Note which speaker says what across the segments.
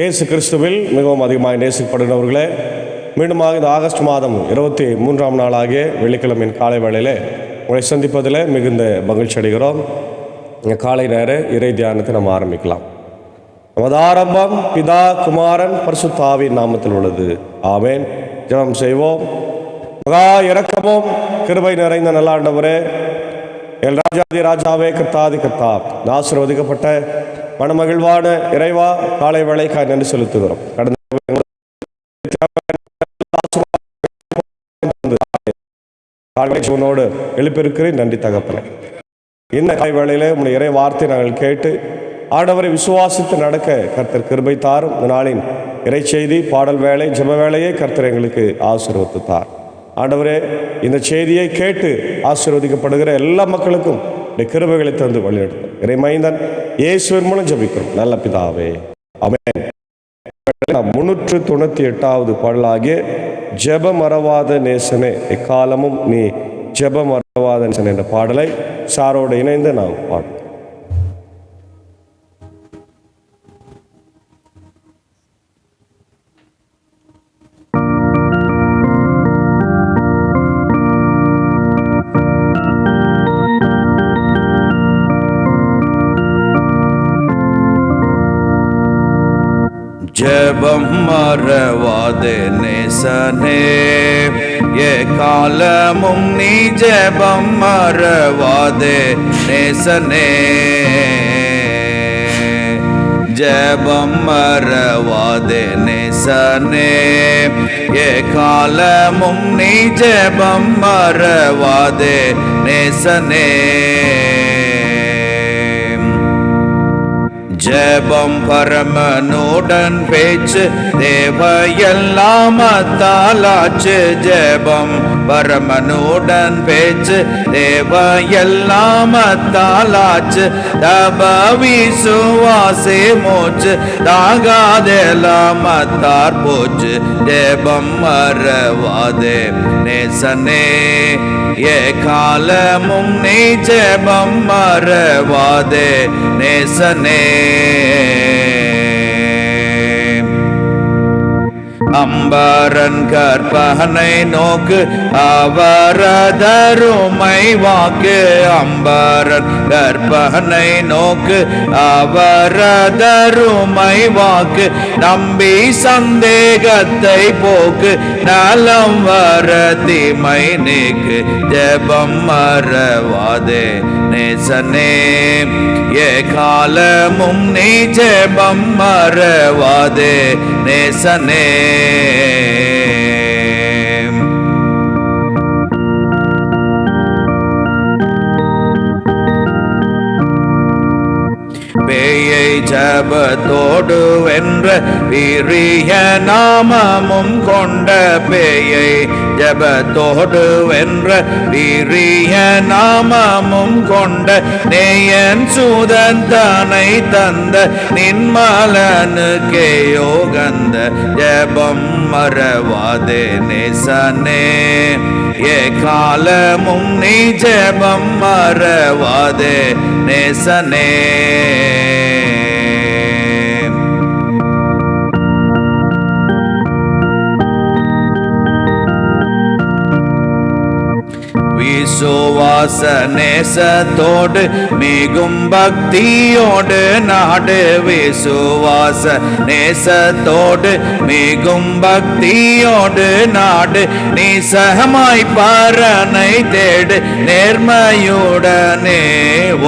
Speaker 1: இயேசு கிறிஸ்துவில் மிகவும் அதிகமாக நேசிக்கப்படுகிறவர்களே, மீண்டுமாக இந்த ஆகஸ்ட் மாதம் 23ஆம் நாளாகிய வெள்ளிக்கிழமையின் காலை வேளையில் உங்களை சந்திப்பதில் மிகுந்த மகிழ்ச்சி அடைகிறோம். இந்த காலை நேர இறை தியானத்தை நம்ம ஆரம்பிக்கலாம். நமது ஆரம்பம் பிதா, குமாரன், பரிசுத்த ஆவியின் நாமத்தில் உள்ளது. ஆமென். ஜெபம் செய்வோம். மகா இரக்கமும் கிருபை நிறைந்த நல்ல ஆண்டவரே, எல் ராஜாதி ராஜாவே, கர்த்தாதி கர்த்தா, ஆசீர்வதிக்கப்பட்ட மனமகிழ்வான இறைவா, காலை வேளைக்காய் நன்றி செலுத்துகிறோம். கடந்த உன்னோடு எழுப்பியிருக்கிறேன். நன்றி தகப்பனே. இந்த காலை வேளையிலே உங்களுடைய இறை வார்த்தை நாங்கள் கேட்டு ஆண்டவரை விசுவாசித்து நடக்க கர்த்தர் கிருபை தாரும். இந்த நாளின் இறை செய்தி, பாடல் வேலை, ஜெப வேலையை கர்த்தர் எங்களுக்கு ஆசீர்வதித்து தார். ஆண்டவரே, இந்த செய்தியை கேட்டு ஆசீர்வதிக்கப்படுகிற எல்லா மக்களுக்கும் கிருபைகளை தந்து வழிநடத்தும் இறை மைந்தன் இயேசுவின் மூலம் ஜெபிக்கிறோம் நல்ல பிதாவே. ஆமென். 398வது பாடலாகிய ஜெப மறவாத நேசனே எக்காலமும் நீ ஜெப மறவாத நேசன் என்ற பாடலை சாரோடு இணைந்து நாம் பாடுவோம்.
Speaker 2: ஜெபம் மறவாதே நேசனே எக்காலமும் நீ ஜெபம் மறவாதே நேசனே. ஜெபம் மறவாதே நேசனே எக்காலமும் நீ ஜெபம் மறவாதே நேசனே. ஜெபம் பரமனுடன் பேச்சு தேவையெல்லாம் தாளாச்சு. ஜெபம் பரமனுடன் பேச்சு தேவையெல்லாம் தாளாச்சு. தப விசுவாசே மூச்சு தாகாதெல்லாம் தார் போச்சு. ஜெபம் மறவாதே நேசனே எக்காலமும் நீ ஜெபம் மறவாதே நேசனே. அம்பரன் கற்பனை நோக்கு அவரதருமை வாக்கு. அம்பரன் கற்பனை நோக்கு அவரதருமை வாக்கு. நம்பி சந்தேகத்தை போக்கு நலம் வர தீமை நீக்கு. ஜெபம் மறவாதே நேசனே எக்காலமும் நீ ஜெபம் மறவாதே நேசனே. பேயை ஜபத்தோடு வென்ற வீரிய நாமமும் கொண்ட. பேயை ஜபத்தோடு வென்ற வீரிய நாமமும் கொண்ட. நேயன் சூதன் தானை தந்த நின்மலனுக்கே யோகந்த. ஜெபம் மறவாதே நேசனே எக்காலமும் நீ ஜெபம் மறவாதே நேசனே. விசுவாச நேசத்தோடு மிகும் பக்தியோடு நாடு. விசுவாச நேசத்தோடு மிகும் பக்தியோடு நாடு. நிசமாய் பரனை தேடு நேர்மையுடனே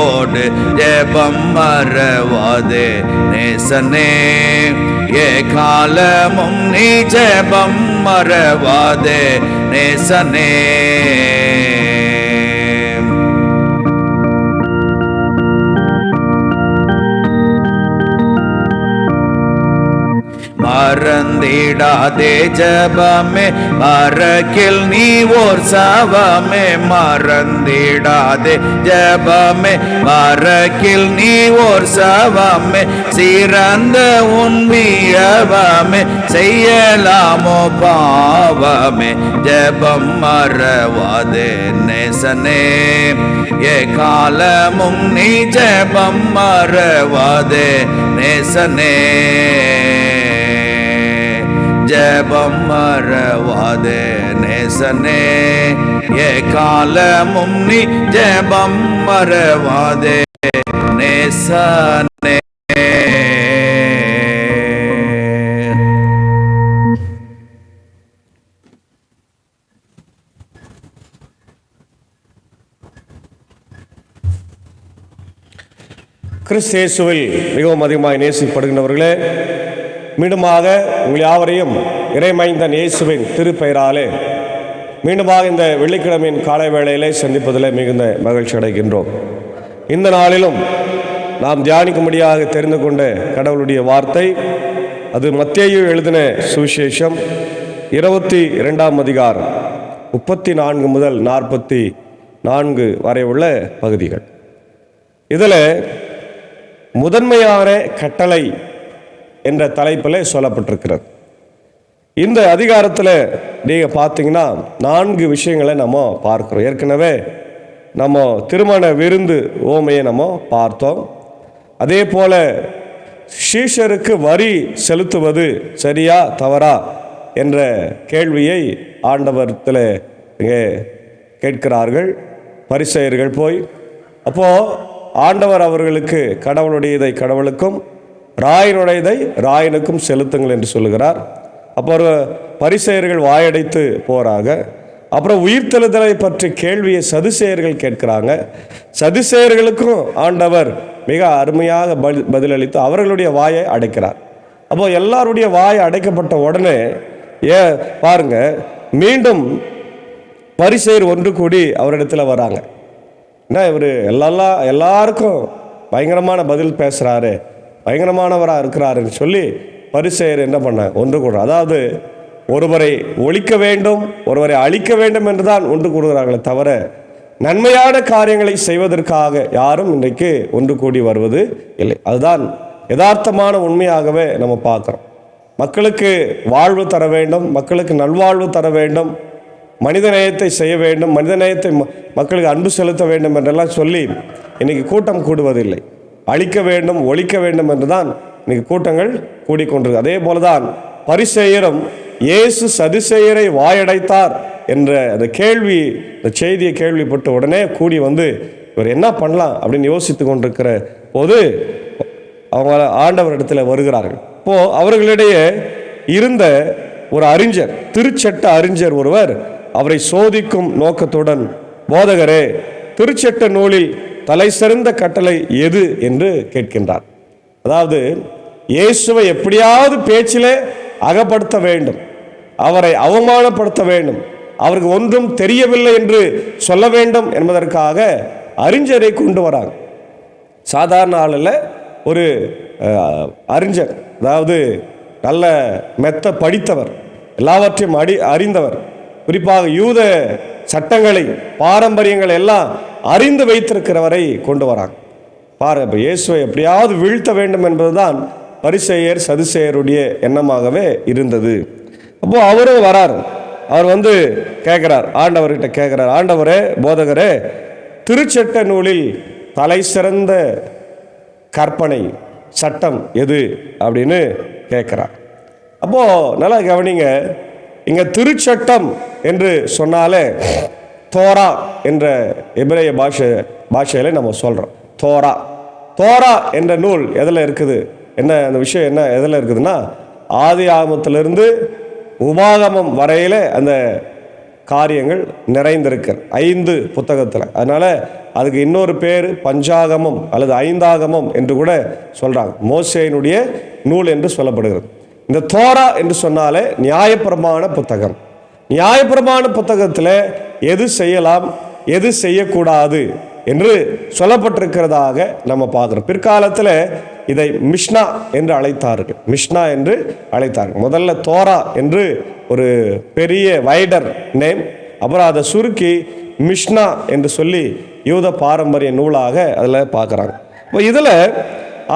Speaker 2: ஓடு. ஜெபம் மறவாதே நேசனே எக்காலமும் நீ ஜெபம் மறவாதே நேசனே. மறந்திடாதே ஜெபமே மறக்கில் நீ ஓர் சவமே. மறந்திடாதே ஜெபமே மறக்கில் நீ ஓர் சவமே. சிறந்த உன் வீரவமே செய்யலாமோ பாவமே. ஜெபம் மறவாதே நேசனே எக்காலமும் நீ ஜெபம் மறவாதே நேசனே. ஜெபம் மறவாதே நேசனே, காலமும் நீ ஜெபம் மறவாதே நேசனே.
Speaker 1: கிறிஸ்து இயேசுவில் மிகவும் அதிகமாக நேசிக்கப்படுகின்றவர்களே, மீண்டுமாக உங்கள் யாவரையும் இறைமைந்தன் இயேசுவின் திருப்பெயராலே மீண்டுமாக இந்த வெள்ளிக்கிழமையின் காலை வேளையிலே சந்திப்பதில் மிகுந்த மகிழ்ச்சி அடைகின்றோம். இந்த நாளிலும் நாம் தியானிக்கும்படியாக தெரிந்து கொண்ட கடவுளுடைய வார்த்தை, அது மத்தேயு எழுதின சுவிசேஷம் 22ஆம் அதிகாரம் 34 முதல் 44 வரை உள்ள பகுதிகள். இதில் முதன்மையான கட்டளை என்ற தலைப்பில் சொல்லப்பட்டிருக்கிறது. இந்த அதிகாரத்தில் நீங்கள் பார்த்தீங்கன்னா 4 விஷயங்களை நம்ம பார்க்கிறோம். ஏற்கனவே நம்ம திருமண விருந்து ஓமையை நம்ம பார்த்தோம். அதே போல் சீஷருக்கு வரி செலுத்துவது சரியா தவறா என்ற கேள்வியை ஆண்டவரத்தில் இங்கே கேட்கிறார்கள் பரிசேயர்கள் போய். அப்போது ஆண்டவர் அவர்களுக்கு கடவுளுடையதை கடவுளுக்கும் ராயனுடையதை ராயனுக்கும் செலுத்துங்கள் என்று சொல்லுகிறார். அப்புறம் பரிசேயர்கள் வாயடைத்து போகிறாங்க. அப்புறம் உயிர்த்தெழுதலை பற்றி கேள்வியை சதுசேயர்கள் கேட்கிறாங்க. சதுசேயர்களுக்கும் ஆண்டவர் மிக அருமையாக பதிலளித்து அவர்களுடைய வாயை அடைக்கிறார். அப்போ எல்லாருடைய வாயை அடைக்கப்பட்ட உடனே பாருங்க, மீண்டும் பரிசேயர் ஒன்று கூடி அவரிடத்தில் வராங்க. என்ன இவர் எல்லாருக்கும் பயங்கரமான பதில் பேசுகிறாரு, பயங்கரமானவராக இருக்கிறாருன்னு சொல்லி பரிசேயர் என்ன பண்ண ஒன்று கூடுறார். அதாவது ஒருவரை ஒழிக்க வேண்டும், ஒருவரை அழிக்க வேண்டும் என்று தான் ஒன்று கூடுகிறார்களே தவிர நன்மையான காரியங்களை செய்வதற்காக யாரும் இன்றைக்கு ஒன்று கூடி வருவது இல்லை. அதுதான் யதார்த்தமான உண்மையாகவே நம்ம பார்க்குறோம். மக்களுக்கு வாழ்வு தர வேண்டும், மக்களுக்கு நல்வாழ்வு தர வேண்டும், மனிதநேயத்தை செய்ய வேண்டும், மனிதநேயத்தை மக்களுக்கு அன்பு செலுத்த வேண்டும் என்றெல்லாம் சொல்லி இன்றைக்கி கூட்டம் கூடுவதில்லை. அழிக்க வேண்டும், ஒழிக்க வேண்டும் என்று தான் இன்றைக்கி கூட்டங்கள் கூடிக்கொண்டிருக்கு. அதே போல தான் பரிசேயரும் இயேசு சதுசேயரை வாயடைத்தார் என்ற அந்த கேள்வி, இந்த செய்தியை கேள்விப்பட்ட உடனே கூடி வந்து இவர் என்ன பண்ணலாம் அப்படின்னு யோசித்து கொண்டிருக்கிற போது அவங்க ஆண்டவரிடத்தில் வருகிறார்கள். இப்போது அவர்களிடையே இருந்த ஒரு அறிஞர், திருச்சட்ட அறிஞர் ஒருவர் அவரை சோதிக்கும் நோக்கத்துடன், போதகரே, திருச்சட்ட நூலில் தலை சிறந்த கட்டளை எது என்று கேட்கின்றார். அதாவது இயேசுவை எப்படியாவது பேச்சிலே அகப்படுத்த வேண்டும், அவரை அவமானப்படுத்த வேண்டும், அவருக்கு ஒன்றும் தெரியவில்லை என்று சொல்ல வேண்டும் என்பதற்காக அறிஞரை கொண்டு வராங்க. சாதாரண ஆளில் ஒரு அறிஞர், அதாவது நல்ல மெத்த படித்தவர், எல்லாவற்றையும் அறிந்தவர், குறிப்பாக யூத சட்டங்களை பாரம்பரியங்களை எல்லாம் அறிந்து வைத்திருக்கிறவரை கொண்டு வராங்க. பாருங்க, இப்போ இயேசுவை எப்படியாவது வீழ்த்த வேண்டும் என்பதுதான் பரிசேயர் சதுசேயருடைய எண்ணமாகவே இருந்தது. அப்போ அவரும் வரார். அவர் வந்து கேட்குறார், ஆண்டவர்கிட்ட கேட்குறார், ஆண்டவரே, போதகரே, திருச்சட்ட நூலில் தலை சிறந்த கற்பனை சட்டம் எது அப்படின்னு கேட்குறார். அப்போது நல்லா கவனிங்க, இங்கே திருச்சட்டம் என்று சொன்னாலே தோரா என்ற எபிரேய பாஷையில் நம்ம சொல்கிறோம். தோரா என்ற நூல் எதில் இருக்குது, என்ன அந்த விஷயம் என்ன எதில் இருக்குதுன்னா, ஆதி ஆகமத்திலிருந்து உபாகமம் வரையில் அந்த காரியங்கள் நிறைந்திருக்கு 5 புத்தகத்தில். அதனால் அதுக்கு இன்னொரு பேர் பஞ்சாகமம் அல்லது 5ஆகமம் என்று கூட சொல்கிறாங்க. மோசேயினுடைய நூல் என்று சொல்லப்படுகிறது. இந்த தோரா என்று சொன்னாலே நியாயப்பிரமாண புத்தகம். நியாயப்பிரமாண புத்தகத்தில் எது செய்யலாம், எது செய்யக்கூடாது என்று சொல்லப்பட்டிருக்கிறதாக நம்ம பார்க்குறோம். பிற்காலத்தில் இதை மிஷ்னா என்று அழைத்தார்கள். மிஷ்னா என்று அழைத்தார்கள். முதல்ல தோரா என்று ஒரு பெரிய வைடர் நேம், அப்புறம் அதை சுருக்கி மிஷ்னா என்று சொல்லி யூத பாரம்பரிய நூலாக அதில் பார்க்குறாங்க. இப்போ இதில்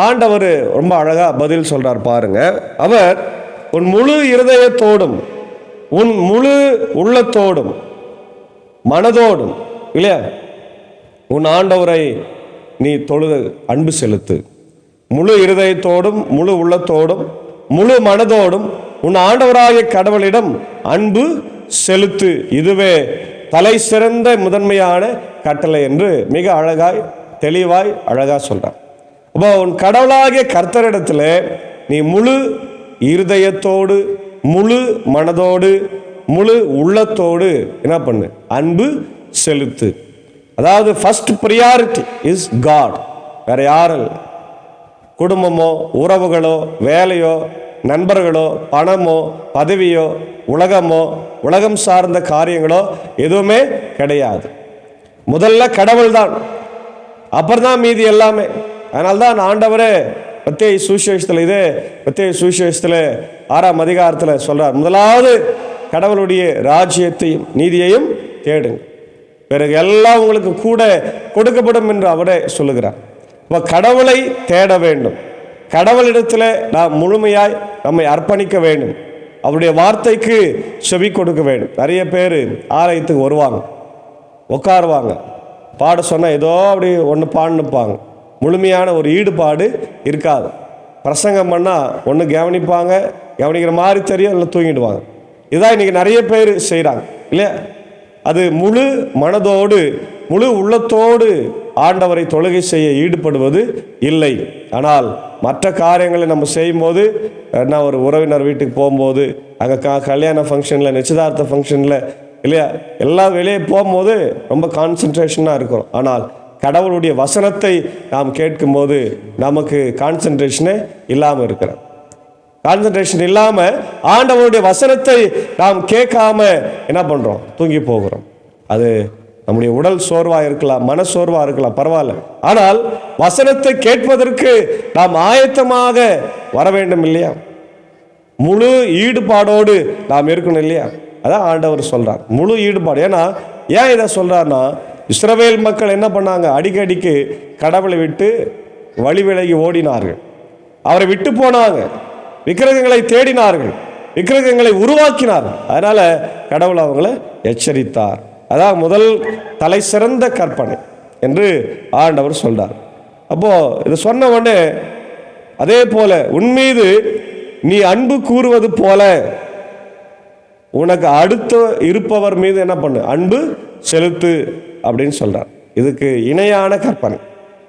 Speaker 1: ஆண்டவர் ரொம்ப அழகாக பதில் சொல்கிறார் பாருங்க. அவர் உன் முழு இருதயத்தோடும் உன் முழு உள்ளத்தோடும் மனதோடும், இல்லையா, உன் ஆண்டவரை நீ தொழுது அன்பு செலுத்து. முழு இருதயத்தோடும் முழு உள்ளத்தோடும் முழு மனதோடும் உன் ஆண்டவராகிய கடவுளிடம் அன்பு செலுத்து, இதுவே தலை சிறந்த முதன்மையான கட்டளை என்று மிக அழகாய் தெளிவாய் அழகாக சொல்கிறார். அப்போ உன் கடவுளாகிய கர்த்தரிடத்தில் நீ முழு இருதயத்தோடு, முழு மனதோடு, முழு உள்ளத்தோடு என்ன பண்ணு? அன்பு செலுத்து. அதாவது ஃபர்ஸ்ட் ப்ரியாரிட்டி இஸ் காட். வேற யாரும் இல்லை. குடும்பமோ, உறவுகளோ, வேலையோ, நண்பர்களோ, பணமோ, பதவியோ, உலகமோ, உலகம் சார்ந்த காரியங்களோ எதுவுமே கிடையாது. முதல்ல கடவுள் தான், அப்புறம் தான் மீதி எல்லாமே. அதனால்தான் ஆண்டவரே மத்தேயு சுவிசேஷத்தில், இதே மத்தேயு சுவிசேஷத்தில் 6ஆம் அதிகாரத்தில் சொல்றார், முதலாவது கடவுளுடைய ராஜ்யத்தையும் நீதியையும் தேடுங்க, பிறகு எல்லாம் உங்களுக்கு கூட கொடுக்கப்படும் என்று அவரே சொல்லுகிறார். இப்போ கடவுளை தேட வேண்டும், கடவுளிடத்தில் நாம் முழுமையாய் நம்மை அர்ப்பணிக்க வேண்டும், அவருடைய வார்த்தைக்கு செவி கொடுக்க வேண்டும். நிறைய பேர் ஆலயத்துக்கு வருவாங்க, உட்காருவாங்க, பாட சொன்னால் ஏதோ அப்படி ஒன்று பாடுனுப்பாங்க, முழுமையான ஒரு ஈடுபாடு இருக்காது. பிரசங்கம் பண்ணால் ஒன்று கவனிப்பாங்க, கவனிக்கிற மாதிரி தெரியும், இல்லை தூங்கிடுவாங்க. இதுதான் இன்றைக்கி நிறைய பேர் செய்கிறாங்க இல்லையா? அது முழு மனதோடு முழு உள்ளத்தோடு ஆண்டவரை தொழுகை செய்ய ஈடுபடுவது இல்லை. ஆனால் மற்ற காரியங்களை நம்ம செய்யும்போது, என்ன ஒரு உறவினர் வீட்டுக்கு போகும்போது, அங்கே கல்யாண ஃபங்க்ஷனில், நிச்சயதார்த்த ஃபங்க்ஷனில் இல்லையா, எல்லாம் வெளியே போகும்போது ரொம்ப கான்சன்ட்ரேஷனாக இருக்கிறோம். ஆனால் கடவுளுடைய வசனத்தை நாம் கேட்கும்போது நமக்கு கான்சன்ட்ரேஷனே இல்லாமல் இருக்கிறோம். கான்சன்ட்ரேஷன் இல்லாமல் ஆண்டவருடைய வசனத்தை நாம் கேட்காம என்ன பண்ணுறோம்? தூங்கி போகிறோம். அது நம்முடைய உடல் சோர்வாக இருக்கலாம், மன சோர்வாக இருக்கலாம், பரவாயில்ல. ஆனால் வசனத்தை கேட்பதற்கு நாம் ஆயத்தமாக வர வேண்டும் இல்லையா? முழு ஈடுபாடோடு நாம் இருக்கணும் இல்லையா? அதான் ஆண்டவர் சொல்றார், முழு ஈடுபாடு. ஏன்னா ஏன் இதை சொல்றாருன்னா, இஸ்ரவேல் மக்கள் என்ன பண்ணாங்க? அடிக்கடிக்கு கடவுளை விட்டு வழி விலகி ஓடினார்கள், அவரை விட்டு போனாங்க, விக்கிரகங்களை தேடினார்கள், விக்கிரகங்களை உருவாக்கினார்கள். அதனால கடவுள் அவங்களை எச்சரித்தார். அதான் முதல் தலை சிறந்த கற்பனை என்று ஆண்டவர் சொல்றார். அப்போ இது சொன்ன உடனே, அதே போல உன்மீது நீ அன்பு கூறுவது போல உனக்கு அடுத்து இருப்பவர் மீது என்ன பண்ணு? அன்பு செலுத்து அப்படின்னு சொல்றார். இதுக்கு இணையான கற்பனை,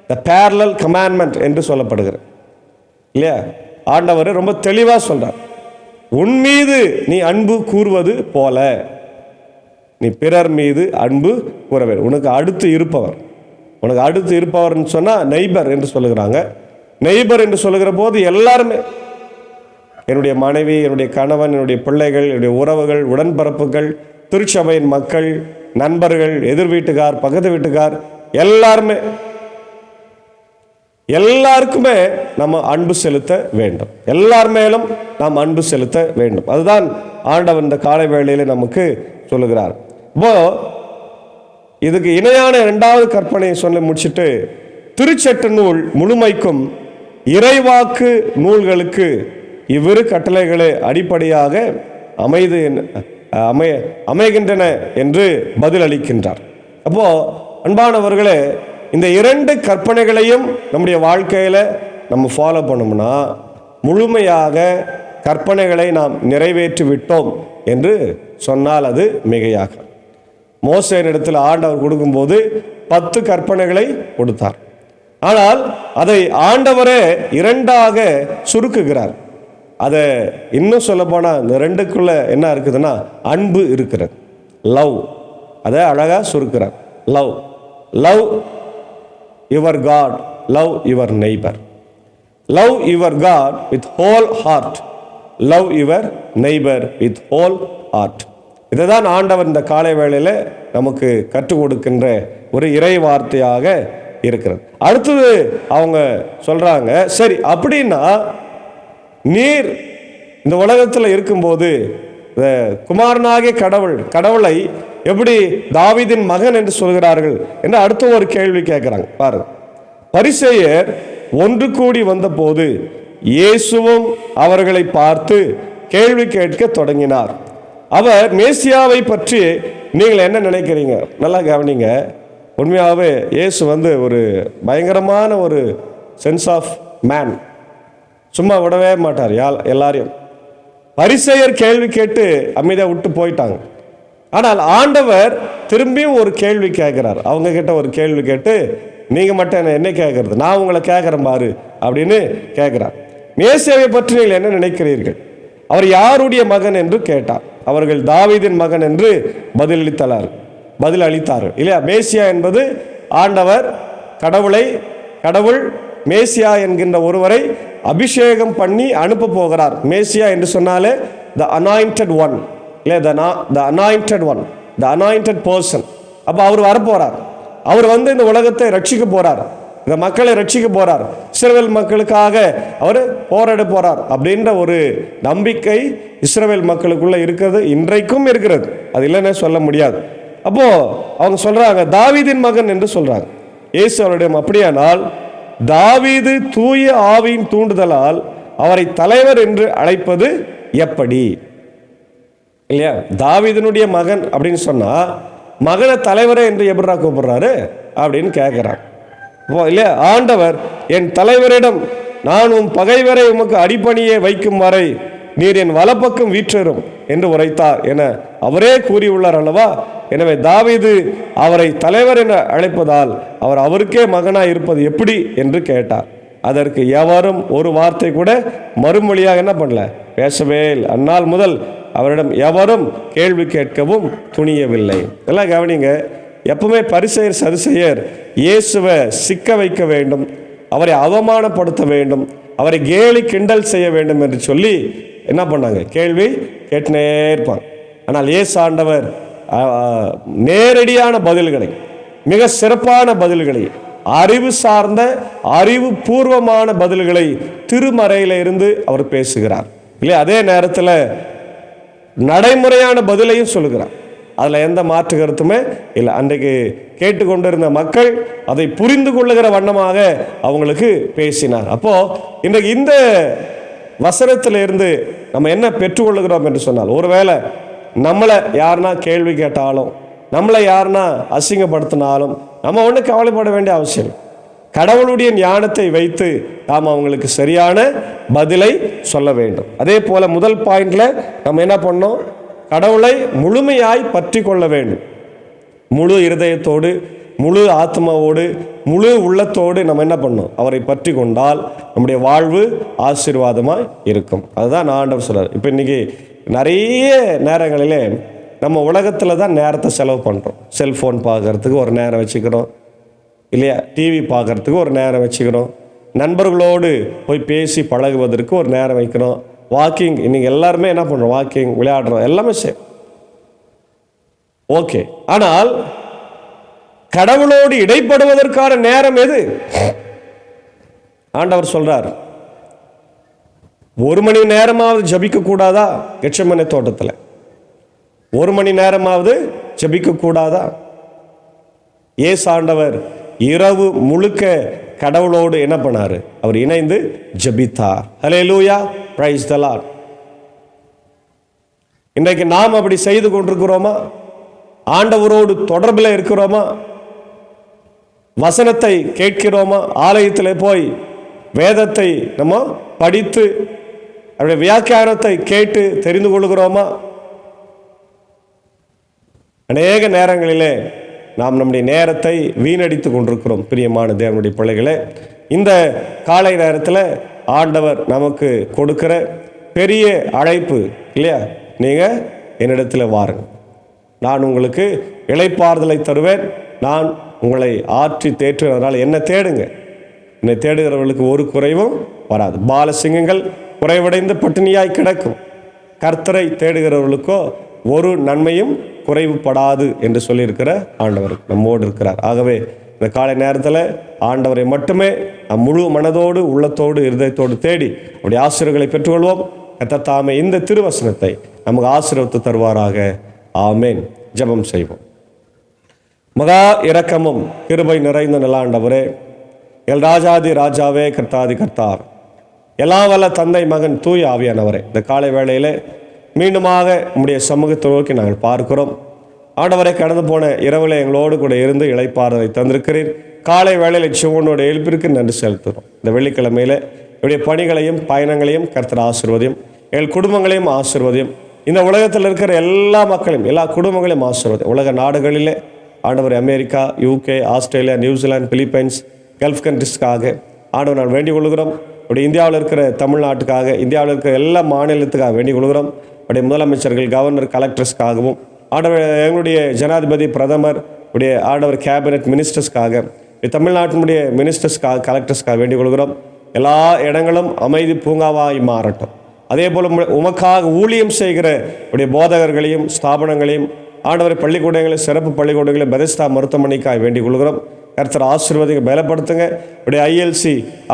Speaker 1: த பேரலல் கமாண்ட்மெண்ட் என்று சொல்லப்படுகிறது இல்லையா? ஆண்டவர் ரொம்ப தெளிவாக சொல்றார், உன் மீது நீ அன்பு கூறுவது போல நீ பிறர் மீது அன்பு கூற வேண்டும். உனக்கு அடுத்து இருப்பவர், உனக்கு அடுத்து இருப்பவர்னு சொன்னால் நெய்பர் என்று சொல்லுகிறாங்க. நெய்பர் என்று சொல்லுகிற போது எல்லாருமே, என்னுடைய மனைவி, என்னுடைய கணவன், என்னுடைய பிள்ளைகள், என்னுடைய உறவுகள், உடன்பிறப்புகள், திருச்சபையின் மக்கள், நண்பர்கள், எதிர் வீட்டுக்கார், பக்கத்து வீட்டுக்கார், எல்லாருக்குமே நம்ம அன்பு செலுத்த வேண்டும். எல்லார் மேலும் நாம் அன்பு செலுத்த வேண்டும். அதுதான் ஆண்டவர் இந்த காலை வேளையிலே நமக்கு சொல்லுகிறார். இப்போ இதுக்கு இணையான இரண்டாவது கற்பனையை சொல்லி முடிச்சுட்டு, திருச்சட்ட நூல் முழுமைக்கும் இறைவாக்கு நூல்களுக்கு இவ்விரு கட்டளைகளே அடிப்படையாக அமைகின்றன என்று பதில் அளிக்கின்றார். அப்போ அன்பானவர்களே, இந்த இரண்டு கற்பனைகளையும் நம்முடைய வாழ்க்கையில் நம்ம ஃபாலோ பண்ணோம்னா முழுமையாக கற்பனைகளை நாம் நிறைவேற்றி விட்டோம் என்று சொன்னால் அது மிகையாக. மோசேயின் இடத்தில் ஆண்டவர் கொடுக்கும்போது 10 கற்பனைகளை கொடுத்தார். ஆனால் அதை ஆண்டவரே இரண்டாக சுருக்குகிறார். அதை இன்னும் சொல்ல போனால் இந்த ரெண்டுக்குள்ள என்ன இருக்குதுன்னா அன்பு இருக்கிறது, லவ். அதை அழகாக சுருக்கிறார். Love, love your God, love your neighbour. Love your God with whole heart, love your neighbour with whole heart. இதை தான் ஆண்டவர் இந்த காலை வேளையில் நமக்கு கற்றுக் கொடுக்கின்ற ஒரு இறை வார்த்தையாக இருக்கிறது. அடுத்தது அவங்க சொல்றாங்க, சரி அப்படின்னா நீர் இந்த உலகத்தில் இருக்கும்போது குமாரனாகிய கடவுளை எப்படி தாவீதின் மகன் என்று சொல்கிறார்கள் என்று அடுத்த ஒரு கேள்வி கேட்கிறாங்க. பாருங்க, பரிசேயர் ஒன்று கூடி வந்தபோது இயேசுவும் அவர்களை பார்த்து கேள்வி கேட்க தொடங்கினார். அவர் மேசியாவை பற்றி நீங்கள் என்ன நினைக்கிறீங்க? நல்லா கவனிங்க. உண்மையாகவே இயேசு ஒரு பயங்கரமான ஒரு சென்ஸ் ஆஃப் மேன். சும்மா விடவே மாட்டார் எல்லாரையும். பரிசேயர் கேள்வி கேட்டு அமைதியாக விட்டு போயிட்டாங்க. ஆனால் ஆண்டவர் திரும்பியும் ஒரு கேள்வி கேட்கிறார். அவங்க கிட்ட ஒரு கேள்வி கேட்டு, நீங்க மட்டும் என்ன கேட்கறது, நான் உங்களை கேட்கிறேன் பாரு அப்படின்னு கேட்கிறார். மேசியாவை பற்றி நீங்கள் என்ன நினைக்கிறீர்கள், அவர் யாருடைய மகன் என்று கேட்டார். அவர்கள் தாவீதின் மகன் என்று பதில் அளித்தார்கள் இல்லையா. மேசியா என்பது ஆண்டவர் கடவுள் மேசியா என்கின்ற ஒருவரை அபிஷேகம் பண்ணி அனுப்ப போகிறார். மேசியா என்று சொன்னாலே த அனாயிண்டட் ஒன் இல்லை, த அனாயிண்டட் பர்சன். அப்போ அவர் வரப்போறார். அவர் வந்து இந்த உலகத்தை ரட்சிக்க போறார், இந்த மக்களை ரட்சிக்க போறார், இஸ்ரவேல் மக்களுக்காக அவர் போராட போறார் அப்படின்ற ஒரு நம்பிக்கை இஸ்ரவேல் மக்களுக்குள்ள இருக்கிறது, இன்றைக்கும் இருக்கிறது. அது இல்லைன்னு சொல்ல முடியாது. அப்போ அவங்க சொல்றாங்க தாவீதின் மகன் என்று சொல்றாங்க. இயேசு அவருடைய அப்படியானால் தாவீது தூய ஆவியின் தூண்டுதலால் அவரை தலைவர் என்று அழைப்பது எப்படி இல்லையா. தாவீதினுடைய மகன் அப்படின்னு சொன்னா மகனை தலைவரே என்று எப்படா கூப்பிடுறாரு அப்படின்னு கேட்கிறார் இல்லையா. ஆண்டவர் என் தலைவரிடம் நான் உன் பகைவரை உமக்கு அடிப்பணியே வைக்கும் வரை நீர் என் வலப்பக்கம் வீற்றரும் என்று உரைத்தார் என அவரே கூறியுள்ளார் அல்லவா. எனவே தாவீது அவரை தலைவர் என அழைப்பதால் அவர் அவருக்கே மகனாய் இருப்பது எப்படி என்று கேட்டார். அதற்கு எவரும் ஒரு வார்த்தை கூட மறுமொழியாக என்ன பண்ணல, பேசவே இல்லை. அந்நாள் முதல் அவரிடம் எவரும் கேள்வி கேட்கவும் துணியவில்லை. எல்லாம் கவனிங்க, எப்பவுமே பரிசேயர் சதுசேயர் இயேசுவை சிக்க வைக்க வேண்டும், அவரை அவமானப்படுத்த வேண்டும், அவரை கேலி கிண்டல் செய்ய வேண்டும் என்று சொல்லி என்ன பண்ணாங்க, கேள்வி கேட்டுனே இருப்பாங்க. ஆனால் இயேசு ஆண்டவர் நேரடியான பதில்களை, மிக சிறப்பான பதில்களை, அறிவு சார்ந்த அறிவு பூர்வமான பதில்களை திருமறையில இருந்து அவர் பேசுகிறார் இல்லையா. அதே நேரத்தில் நடைமுறையான பதிலையும் சொல்லுகிறார். அதில் எந்த மாற்று கருத்துமே இல்லை. அன்றைக்கு கேட்டுக்கொண்டிருந்த மக்கள் அதை புரிந்து கொள்ளுகிற வண்ணமாக அவங்களுக்கு பேசினார். அப்போ இன்றைக்கு இந்த வசனத்திலிருந்து நம்ம என்ன பெற்றுக்கொள்ளுகிறோம் என்று சொன்னால், ஒருவேளை நம்மளை யாருன்னா கேள்வி கேட்டாலும், நம்மளை யாருன்னா அசிங்கப்படுத்தினாலும் நம்ம ஒன்றும் கவலைப்பட வேண்டிய அவசியம். கடவுளுடைய ஞானத்தை வைத்து நாம் அவங்களுக்கு சரியான பதிலை சொல்ல வேண்டும். அதே போல முதல் பாயிண்ட்ல நம்ம என்ன பண்ணோம், கடவுளை முழுமையாய் பற்றி கொள்ள வேண்டும். முழு இருதயத்தோடு, முழு ஆத்மாவோடு, முழு உள்ளத்தோடு நம்ம என்ன பண்ணோம், அவரை பற்றி கொண்டால் நம்முடைய வாழ்வு ஆசீர்வாதமாய் இருக்கும். அதுதான் ஆண்டவர் சொல்றார். இப்போ இன்னைக்கு நிறைய நேரங்களிலே நம்ம உலகத்தில் தான் நேரத்தை செலவு பண்ணுறோம். செல்ஃபோன் பார்க்கறதுக்கு ஒரு நேரம் வச்சுக்கிறோம் இல்லையா, டிவி பார்க்கறதுக்கு ஒரு நேரம் வச்சுக்கிறோம், நண்பர்களோடு போய் பேசி பழகுவதற்கு ஒரு நேரம் வைக்கிறோம், வாக்கிங், இன்னைக்கு எல்லாருமே என்ன பண்ணுறோம், வாக்கிங், விளையாடுறோம், எல்லாமே சரி ஓகே. ஆனால் கடவுளோடு இடைப்படுவதற்கான நேரம் எது? ஆண்டவர் சொல்றார், 1 மணி நேரமாவது ஜபிக்க கூடாதா? கெட்செமனே தோட்டத்தில் 1 மணி நேரமாவது ஜபிக்க கூடாதா? இயேசு ஆண்டவர் இரவு முழுக்க கடவுளோடு என்ன பண்ணாரு, அவர் இணைந்து ஜபித்தார். ஹல்லேலூயா, பிரைஸ் தி லார்ட். இன்றைக்கு நாம் அப்படி செய்து கொண்டிருக்கிறோமா? ஆண்டவரோடு தொடர்பில் இருக்கிறோமா? வசனத்தை கேட்கிறோமா? ஆலயத்தில் போய் வேதத்தை நம்ம படித்து அவருடைய வியாக்கியானத்தை கேட்டு தெரிந்து கொள்கிறோமா? அநேக நேரங்களிலே நாம் நம்முடைய நேரத்தை வீணடித்து கொண்டிருக்கிறோம். பிரியமான தேவனுடைய பிள்ளைகளே, இந்த காலை நேரத்தில் ஆண்டவர் நமக்கு கொடுக்கிற பெரிய அழைப்பு இல்லையா, நீங்கள் என்னிடத்தில் வாருங்கள், நான் உங்களுக்கு இளைப்பாறுதலை தருவேன், நான் உங்களை ஆற்றி தேற்றுவதனால் என்ன தேடுங்க, என்னை தேடுகிறவர்களுக்கு ஒரு குறைவும் வராது. பாலசிங்கங்கள் குறைவடைந்து பட்டினியாய் கிடக்கும், கர்த்தரை தேடுகிறவர்களுக்கோ ஒரு நன்மையும் குறைவுபடாது என்று சொல்லியிருக்கிற ஆண்டவர் நம்மோடு இருக்கிறார். ஆகவே இந்த காலை நேரத்தில் ஆண்டவரை மட்டுமே நம் முழு மனதோடு, உள்ளத்தோடு, இருதயத்தோடு தேடி அப்படி ஆசீர்வாதங்களை பெற்றுக்கொள்வோம். கர்த்தர் தாமே இந்த திருவசனத்தை நமக்கு ஆசீர்வதித்து தருவாராக. ஆமேன். ஜெபம் செய்வோம். மகா இரக்கமும் கிருபை நிறைந்த நல்லாண்டவரே, எல் ராஜாதி ராஜாவே, கர்த்தாதி கர்த்தார், எல்லாம் வல்ல தந்தை, மகன், தூய ஆவியானவரே, இந்த காலை வேளையில் மீண்டுமாக உம்முடைய சமூகத்தை நோக்கி நாங்கள் பார்க்கிறோம். ஆண்டவரை கடந்து போன இரவில் எங்களோடு கூட இருந்து இளைப்பாறுதலை தந்திருக்கிறீர். காலை வேளையில் சிவனோட எழுப்பிற்கு நன்றி செலுத்துகிறோம். இந்த வெள்ளிக்கிழமையில் என்னுடைய பணிகளையும் பயணங்களையும் கர்த்தர் ஆசீர்வதியும். எங்கள் குடும்பங்களையும் ஆசீர்வதியும். இந்த உலகத்தில் இருக்கிற எல்லா மக்களையும், எல்லா குடும்பங்களையும் ஆசீர்வதியும். உலக நாடுகளிலே ஆண்டவர், America, UK, Australia, New Zealand, Philippines, gulf கண்ட்ரிஸ்க்காக ஆண்டவர் நான் வேண்டிக் கொள்கிறோம். அப்படி இந்தியாவில் இருக்கிற தமிழ்நாட்டுக்காக, இந்தியாவில் இருக்கிற எல்லா மாநிலத்துக்காக வேண்டிக் கொள்கிறோம். அப்படி முதலமைச்சர்கள், கவர்னர், கலெக்டர்ஸ்க்காகவும் ஆண்டவர், எங்களுடைய ஜனாதிபதி, பிரதமர், உடைய ஆண்டவர் கேபினட் மினிஸ்டர்ஸ்க்காக, தமிழ்நாட்டினுடைய மினிஸ்டர்ஸ்க்காக, கலெக்டர்ஸ்க்காக வேண்டிக் கொள்கிறோம். எல்லா இடங்களும் அமைதி பூங்காவாய் மாறட்டும். அதே போல் உமக்காக ஊழியம் செய்கிற உடைய போதகர்களையும் ஸ்தாபனங்களையும் ஆண்டவரை பள்ளிக்கூடங்களையும், சிறப்பு பள்ளிக்கூடங்களையும், பெதஸ்தா மருத்துவமனைக்காய் வேண்டிக் கொள்கிறோம். கர்த்தர் ஆசீர்வாதிங்க, பலப்படுத்துங்க. உடைய ILC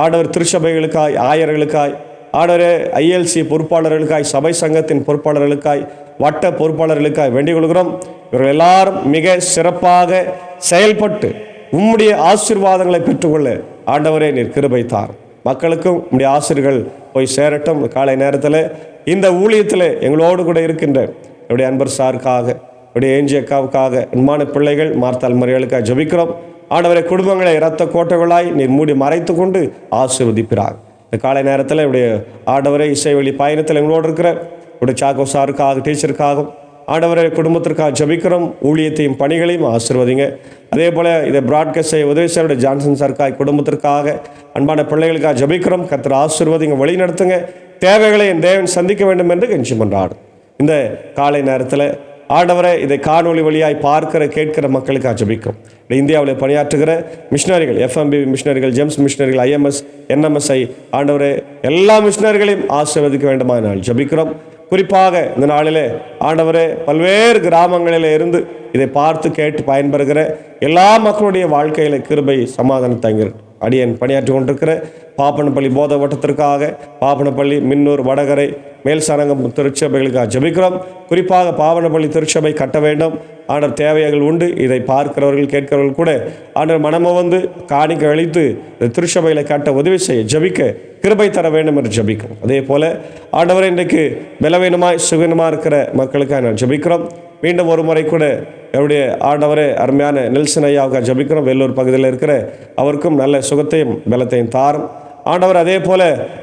Speaker 1: ஆண்டவர் திருச்சபைகளுக்காய், ஆயர்களுக்காய், ஆண்டவரே ILC பொறுப்பாளர்களுக்காய், சபை சங்கத்தின் பொறுப்பாளர்களுக்காய், வட்ட பொறுப்பாளர்களுக்காய் வேண்டிக் கொள்கிறோம். இவர்கள் எல்லாரும் மிக சிறப்பாக செயல்பட்டு உம்முடைய ஆசீர்வாதங்களை பெற்றுக்கொள்ள ஆண்டவரே நீர் கிருபை தார். மக்களுக்கும் உம்முடைய ஆசீர்கள் போய் சேரட்டும். காலை நேரத்தில் இந்த ஊழியத்தில் எங்களோடு கூட இருக்கின்ற என்னுடைய அன்பர் சாருக்காக, என்னுடைய ஏஞ்சி அக்காவுக்காக, அன்பான பிள்ளைகள், மார்த்தால் மரியாளுக்காக ஜெபிக்கிறோம். ஆண்டவரை குடும்பங்களை இரத்த கோட்டைகளாய் நீர் மூடி மறைத்து கொண்டு ஆசீர்வதிப்பிறார். இந்த காலை நேரத்தில் என்னுடைய ஆண்டவரை இசை வழி பயணத்தில் எங்களோடு இருக்கிற என்னுடைய சாக்கோ சாருக்காக, டீச்சருக்காகவும் ஆண்டவரை குடும்பத்திற்காக ஜெபிக்கிறோம். ஊழியத்தையும் பணிகளையும் ஆசீர்வதிங்க. அதே போல் இதை பிராட்காஸ்ட் செய்ய உதவி செய்ய ஜான்சன் சாருக்காக, குடும்பத்திற்காக, அன்பான பிள்ளைகளுக்காக ஜெபிக்கிறோம். கர்த்தர் ஆசீர்வதிங்க, வழி நடத்துங்க. தேவைகளை என் தேவன் சந்திக்க வேண்டும் என்று கெஞ்சி மன்றாடும். இந்த காலை நேரத்தில் ஆண்டவரை இதை காணொளி வழியாய் பார்க்கிற கேட்கிற மக்களுக்காக ஜெபிக்கிறோம். இந்தியாவில் பணியாற்றுகிற மிஷினரிகள், FMB மிஷினரிகள், ஜெம்ஸ் மிஷினரிகள், IMS, NMSI ஆண்டவரை எல்லா மிஷினர்களையும் ஆசீர்வதிக்க வேண்டுமா நாள் ஜெபிக்கிறோம். குறிப்பாக இந்த நாளிலே ஆண்டவரே பல்வேறு கிராமங்களில் இருந்து இதை பார்த்து கேட்டு பயன்பெறுகிற எல்லா மக்களுடைய வாழ்க்கையில கிருபை, சமாதானம் தங்கிருக்கு. அடியன் பணியாற்றி கொண்டிருக்கிற பாப்பனப்பள்ளி போத வட்டத்திற்காக, பாப்பனப்பள்ளி, மின்னூர், வடகரை, மேல்சாரங்கம் திருச்சபைகளுக்காக ஜெபிக்கிறோம். குறிப்பாக பாவனப்பள்ளி திருச்சபை கட்ட வேண்டும். ஆண்டவர் தேவைகள் உண்டு. இதை பார்க்கிறவர்கள், கேட்கிறவர்கள் கூட ஆண்டவர் மனம வந்து காணிக்க அளித்து திருச்சபைகளை கட்ட உதவி செய்ய ஜெபிக்க கிருபை தர வேண்டும் என்று ஜெபிக்கிறோம். அதே போல ஆண்டவர் இன்றைக்கு பலவீனமாய் சுகீனமாக இருக்கிற மக்களுக்காக நான் ஜெபிக்கிறோம். மீண்டும் ஒரு முறை கூட என்னுடைய ஆண்டவரே அருமையான நெல்சன் ஐயாவுக்காக ஜெபிக்கிறோம். வெள்ளூர் பகுதியில் இருக்கிற அவருக்கும் நல்ல சுகத்தையும் பலத்தையும் தாரும் ஆண்டவர். அதே போல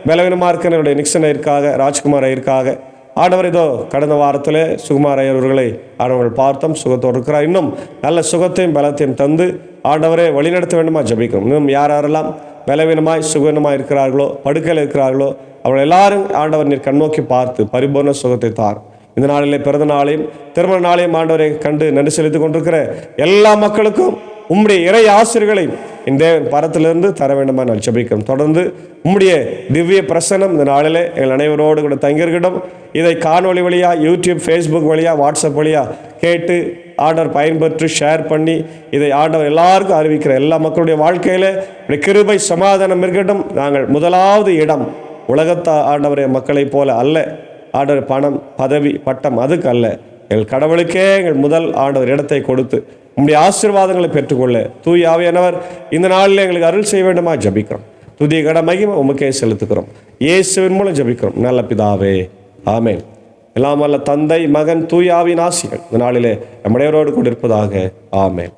Speaker 1: பலவீனமாக இருக்கிற என்னுடைய நிக்சன் ஐயருக்காக, ராஜ்குமார் ஐயருக்காக ஆண்டவர் இதோ கடந்த வாரத்தில் சுகுமார் ஐயர் அவர்களை ஆண்டவர்கள் பார்த்தோம், சுகத்தோடு இருக்கிறார். இன்னும் நல்ல சுகத்தையும் பலத்தையும் தந்து ஆண்டவரை வழிநடத்த வேண்டுமா ஜெபிக்கிறோம். இன்னும் யாரெல்லாம் பலவீனமாய் சுகீனமாக இருக்கிறார்களோ, படுக்கையில் இருக்கிறார்களோ, அவர்கள் எல்லாரும் ஆண்டவர் நீர் கண்ணோக்கி பார்த்து பரிபூர்ண சுகத்தை தார். இந்த நாளிலே பிறந்த நாளையும் திருமண நாளையும் ஆண்டவரை கண்டு நன்றி செலுத்திக் கொண்டிருக்கிற எல்லா மக்களுக்கும் உம்முடைய இறை ஆசிரியர்களையும் இந்த தேவன் பரத்திலிருந்து தர வேண்டுமா நான் ஜெபிக்கிறோம். தொடர்ந்து உம்முடைய திவ்ய பிரசனம் இந்த நாளிலே எங்கள் அனைவரோடு கூட தங்கியிருக்கட்டும். இதை காணொளி வழியாக, யூடியூப், ஃபேஸ்புக் வழியாக, வாட்ஸ்அப் வழியாக கேட்டு ஆண்டவர் பயன்பெற்று ஷேர் பண்ணி இதை ஆண்டவர் எல்லாருக்கும் அறிவிக்கிற எல்லா மக்களுடைய வாழ்க்கையில் கிருபை, சமாதானம் இருக்கட்டும். நாங்கள் முதலாவது இடம் உலகத்தை ஆண்டவரை மக்களை போல அல்ல. ஆண்டவர் பணம், பதவி, பட்டம் அதுக்கு அல்ல. எங்கள் கடவுளுக்கே எங்கள் முதல் ஆண்டவர் இடத்தை கொடுத்து உம்முடைய ஆசீர்வாதங்களை பெற்றுக்கொள்ள தூய ஆவியானவர் இந்த நாளில் எங்களுக்கு அருள் செய்ய வேண்டுமா ஜெபிக்கிறோம். துதிய கட மகிமை உமக்கே செலுத்துக்கிறோம். இயேசுவின் மூலம் ஜெபிக்கிறோம் நல்ல பிதாவே, ஆமென். எல்லாம் வல்ல தந்தை, மகன், தூய ஆவியின் ஆசிகள் இந்த நாளிலே நம்முடையவரோடு கூட இருப்பதாக. ஆமென்.